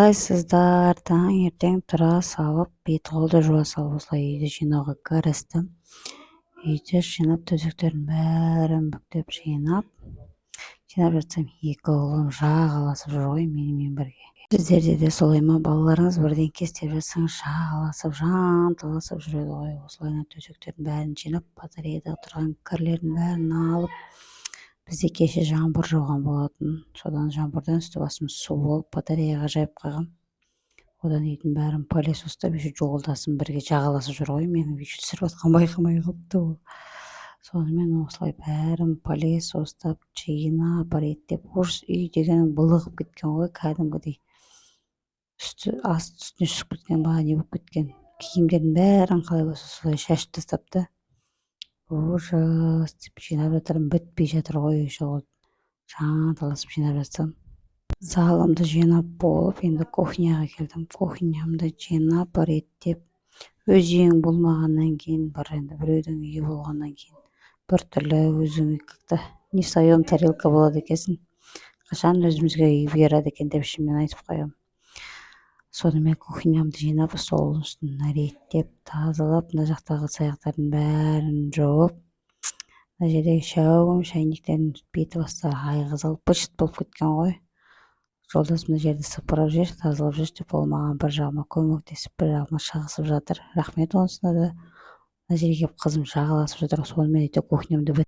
қалайсыздар? Таңертең тұра салып, бет-қолды жуа салып, осылай үйді жинауға кірістім. Үйді жинап, төсектердің бәрін бүктеп жинап жатсам, екі ұлым жағаласып жүр ғой менімен бірге. Сіздерде де солай ма? Балаларыңыз бірдеңке істеп жатсаң, жағаласып, жанталасып жүреді ғой. Осылай төсектердің бәрін жинап, батареяда тұрған кірлердің бәрін алып, бізде кеше жаңбыр жауған болатын. Содан жаңбырдан үсті басым су болып, батареяға жайып қойғам. Одан үйдің бәрін пылесостап, жолдасым бірге жағаласып жүр ғой, менің үй түсіріп жатқан байқамай қалыпты ол. Сонымен осылай бәрін пылесостап, жинап, реттеп, орыс үй дегенің былығып кеткен ғой, кәдімгідей. Асты үстіне түсіп кеткен ба, не болып кеткен. Киімдердің бәрін қалай болса солай шашып тастапты. Ужас деп жинап жатырмын, бітпей жатыр ғой үй жол. Жанталасып жинап жатсам, залымды жинап болып, енді кухняға келдім. Кухнямды жинап, реттеп, өзің болмағаннан кейін, енді біреудің үйі болғаннан кейін, біртүрлі өзің как-то не в своем тарелка болады екенсің. Қашан өзімізге үй бұйырады екен деп ішімнен айтып қоямын. Сонымен кухнямды жинап, столдың үстін реттеп, тазалап, мына жақтағы саяқтардың бәрін жауып, мына жердегі шәугім шайнектердің беті бастары айғызылып быт-шыт болып кеткен ғой. Жолдасым мына жерді сыпырып жүр, тазалап жүр деп, ол маған бір жағыма көмектесіп, бір жағыма шығысып жатыр. Рахмет онысына да. Мына жерге келіп қызым жағаласып жатыр. Сонымен кухнямды